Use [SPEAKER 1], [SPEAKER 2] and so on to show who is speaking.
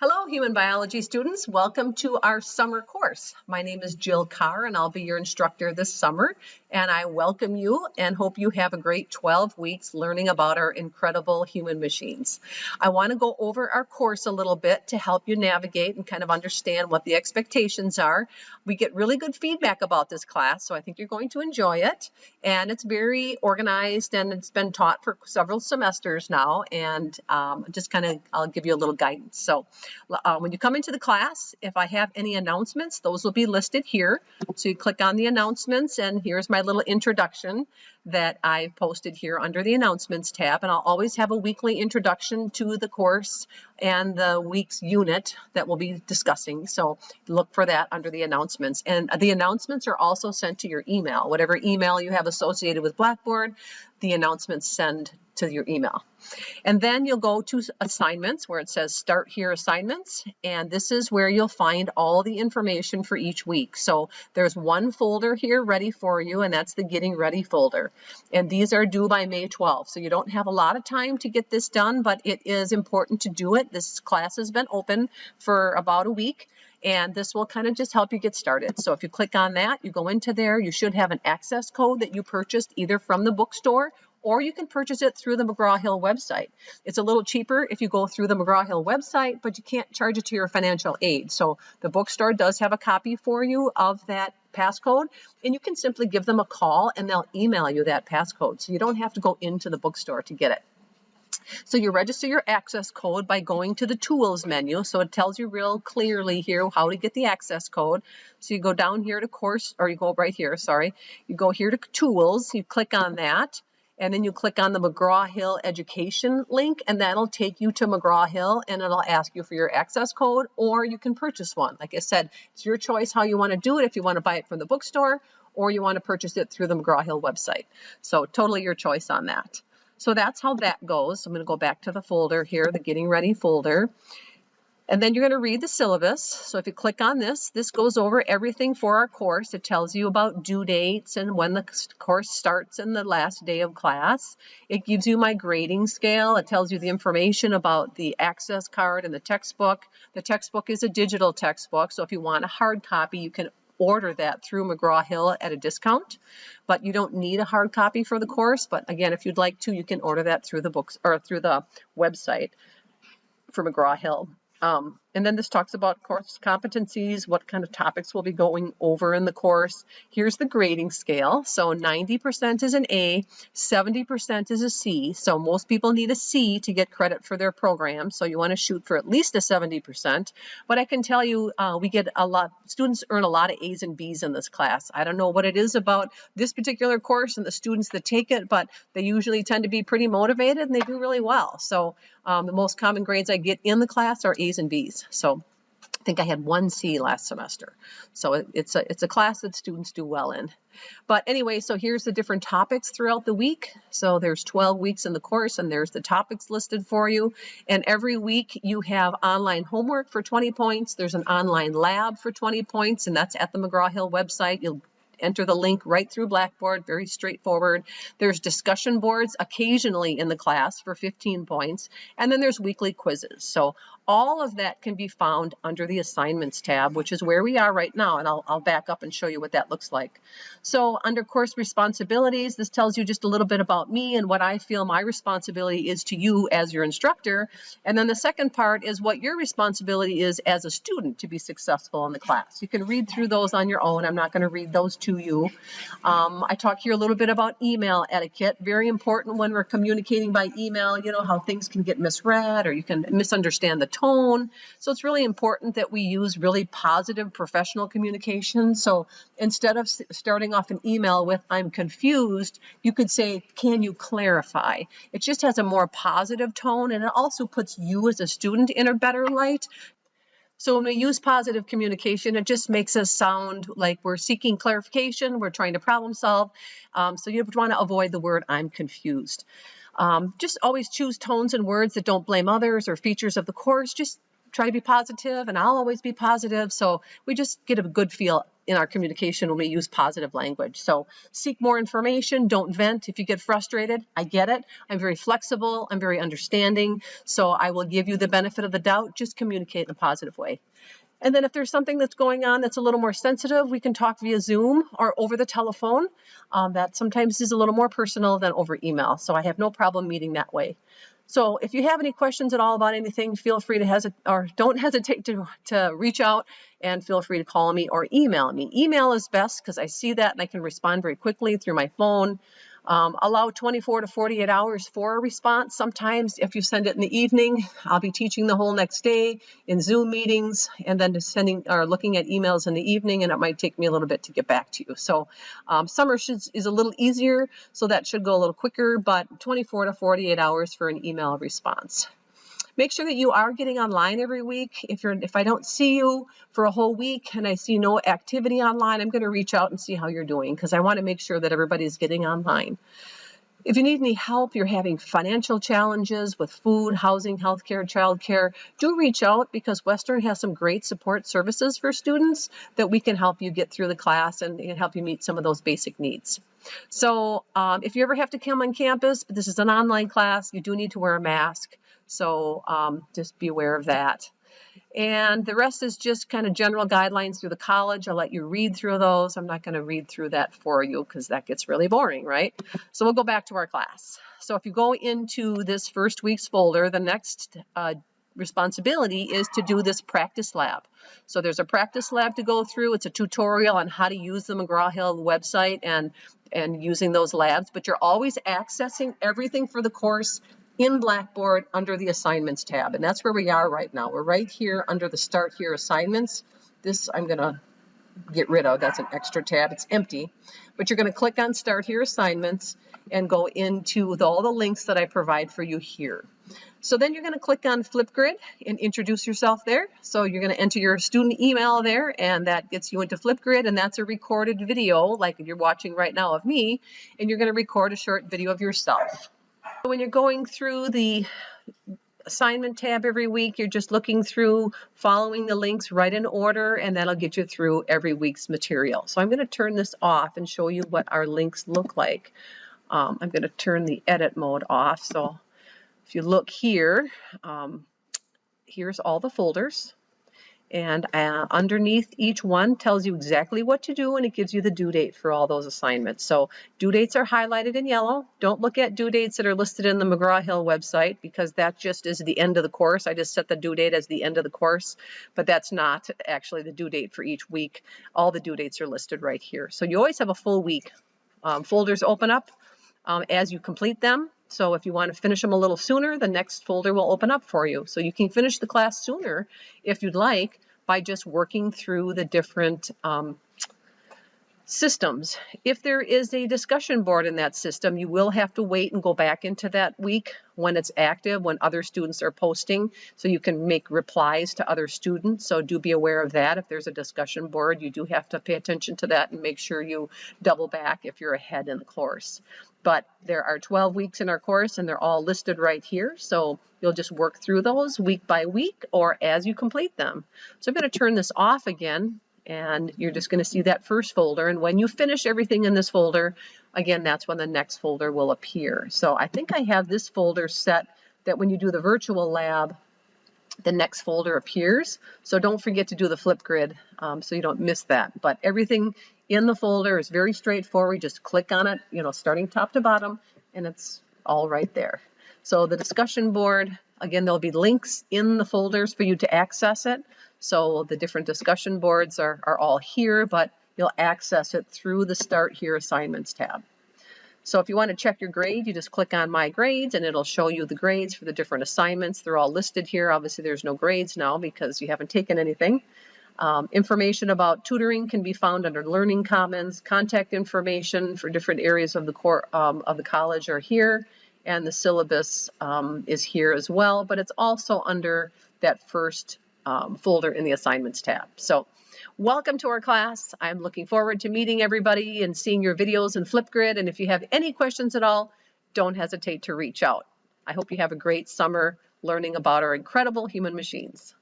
[SPEAKER 1] Hello, human biology students. Welcome to our summer course. My name is Jill Carr, and I'll be your instructor this summer. And I welcome you and hope you have a great 12 weeks learning about our incredible human machines. I want to go over our course a little bit to help you navigate and kind of understand what the expectations are. We get really good feedback about this class, so I think you're going to enjoy it. And it's very organized, and it's been taught for several semesters now. And I'll give you a little guidance. So when you come into the class, if I have any announcements, those will be listed here. So you click on the announcements, and here's my little introduction that I posted here under the announcements tab. And I'll always have a weekly introduction to the course and the week's unit that we'll be discussing. So look for that under the announcements. And the announcements are also sent to your email. Whatever email you have associated with Blackboard, the announcements send to your email. And then you'll go to assignments where it says start here assignments, and this is where you'll find all the information for each week. So there's one folder here ready for you, and that's the getting ready folder. And these are due by May 12th. So you don't have a lot of time to get this done, but it is important to do it. This class has been open for about a week, and this will kind of just help you get started. So if you click on that, you go into there, you should have an access code that you purchased either from the bookstore or you can purchase it through the McGraw-Hill website. It's a little cheaper if you go through the McGraw-Hill website, but you can't charge it to your financial aid. So the bookstore does have a copy for you of that passcode, and you can simply give them a call and they'll email you that passcode. So you don't have to go into the bookstore to get it. So you register your access code by going to the Tools menu. So it tells you real clearly here how to get the access code. So you go down here to course, or you go right here, sorry. You go here to Tools, you click on that, and then you click on the McGraw-Hill Education link, and that'll take you to McGraw-Hill, and it'll ask you for your access code, or you can purchase one. Like I said, it's your choice how you want to do it, if you want to buy it from the bookstore, or you want to purchase it through the McGraw-Hill website. So totally your choice on that. So that's how that goes. I'm going to go back to the folder here, the Getting Ready folder. And then you're going to read the syllabus. So if you click on this, this goes over everything for our course. It tells you about due dates and when the course starts and the last day of class. It gives you my grading scale. It tells you the information about the access card and the textbook. The textbook is a digital textbook, so if you want a hard copy, you can order that through McGraw-Hill at a discount, but you don't need a hard copy for the course. But again, if you'd like to, you can order that through the books or through the website for McGraw-Hill. And then this talks about course competencies, what kind of topics we'll be going over in the course. Here's the grading scale. So 90% is an A, 70% is a C. So most people need a C to get credit for their program. So you want to shoot for at least a 70%. But I can tell you, students earn a lot of A's and B's in this class. I don't know what it is about this particular course and the students that take it, but they usually tend to be pretty motivated and they do really well. So the most common grades I get in the class are A's and B's. So I think I had 1 C last semester. So it's a class that students do well in. But anyway, so here's the different topics throughout the week. So there's 12 weeks in the course, and there's the topics listed for you. And every week you have online homework for 20 points. There's an online lab for 20 points, and that's at the McGraw-Hill website. You'll enter the link right through Blackboard, very straightforward. There's discussion boards occasionally in the class for 15 points, and then there's weekly quizzes. So all of that can be found under the assignments tab, which is where we are right now, and I'll back up and show you what that looks like. So under course responsibilities, this tells you just a little bit about me and what I feel my responsibility is to you as your instructor. And then the second part is what your responsibility is as a student to be successful in the class. You can read through those on your own. I'm not going to read those to you. I talk here a little bit about email etiquette. Very important when we're communicating by email, you know, how things can get misread or you can misunderstand the tone. So it's really important that we use really positive professional communication. So instead of starting off an email with "I'm confused," you could say, "Can you clarify?" It just has a more positive tone, and it also puts you as a student in a better light. So when we use positive communication, it just makes us sound like we're seeking clarification, we're trying to problem solve. So you want to avoid the word "I'm confused." Just always choose tones and words that don't blame others or features of the course. Just try to be positive, and I'll always be positive. So we just get a good feel in our communication when we use positive language. So seek more information, don't vent. If you get frustrated, I get it. I'm very flexible, I'm very understanding, so I will give you the benefit of the doubt. Just communicate in a positive way. And then if there's something that's going on that's a little more sensitive, we can talk via Zoom or over the telephone. That sometimes is a little more personal than over email, so I have no problem meeting that way. So if you have any questions at all about anything, feel free to don't hesitate to reach out, and feel free to call me or email me. Email is best because I see that and I can respond very quickly through my phone. Allow 24 to 48 hours for a response. Sometimes if you send it in the evening, I'll be teaching the whole next day in Zoom meetings, and then looking at emails in the evening, and it might take me a little bit to get back to you. So summer is a little easier, so that should go a little quicker, but 24 to 48 hours for an email response. Make sure that you are getting online every week. If I don't see you for a whole week and I see no activity online, I'm going to reach out and see how you're doing, because I want to make sure that everybody's getting online. If you need any help, you're having financial challenges with food, housing, healthcare, childcare, do reach out, because Western has some great support services for students that we can help you get through the class and help you meet some of those basic needs. So if you ever have to come on campus, but this is an online class, you do need to wear a mask. So just be aware of that. And the rest is just kind of general guidelines through the college. I'll let you read through those. I'm not going to read through that for you because that gets really boring, right? So we'll go back to our class. So if you go into this first week's folder, the next responsibility is to do this practice lab. So there's a practice lab to go through. It's a tutorial on how to use the McGraw-Hill website and using those labs, but you're always accessing everything for the course in Blackboard under the Assignments tab. And that's where we are right now. We're right here under the Start Here Assignments. This I'm going to get rid of. That's an extra tab. It's empty. But you're going to click on Start Here Assignments and go into all the links that I provide for you here. So then you're going to click on Flipgrid and introduce yourself there. So you're going to enter your student email there, and that gets you into Flipgrid, and that's a recorded video like you're watching right now of me, and you're going to record a short video of yourself. When you're going through the assignment tab every week, you're just looking through, following the links right in order, and that'll get you through every week's material. So I'm going to turn this off and show you what our links look like. I'm going to turn the edit mode off. So if you look here, here's all the folders. And underneath each one tells you exactly what to do, and it gives you the due date for all those assignments. So due dates are highlighted in yellow. Don't look at due dates that are listed in the McGraw-Hill website, because that just is the end of the course. I just set the due date as the end of the course, but that's not actually the due date for each week. All the due dates are listed right here. So you always have a full week. Folders open up as you complete them. So if you want to finish them a little sooner, the next folder will open up for you. So you can finish the class sooner if you'd like by just working through the different systems. If there is a discussion board in that system, you will have to wait and go back into that week when it's active, when other students are posting, so you can make replies to other students. So do be aware of that. If there's a discussion board, you do have to pay attention to that and make sure you double back if you're ahead in the course. But there are 12 weeks in our course, and they're all listed right here. So you'll just work through those week by week or as you complete them. So I'm going to turn this off again, and you're just going to see that first folder. And when you finish everything in this folder, again, that's when the next folder will appear. So I think I have this folder set that when you do the virtual lab, the next folder appears. So don't forget to do the Flipgrid so you don't miss that. But everything in the folder is very straightforward. You just click on it, starting top to bottom, and it's all right there. So the discussion board, again, there'll be links in the folders for you to access it. So the different discussion boards are all here, but you'll access it through the Start Here Assignments tab. So if you want to check your grade, you just click on My Grades, and it'll show you the grades for the different assignments. They're all listed here. Obviously, there's no grades now because you haven't taken anything. Information about tutoring can be found under Learning Commons. Contact information for different areas of the college are here, and the syllabus is here as well, but it's also under that first folder in the Assignments tab. So welcome to our class. I'm looking forward to meeting everybody and seeing your videos in Flipgrid, and if you have any questions at all, don't hesitate to reach out. I hope you have a great summer learning about our incredible human machines.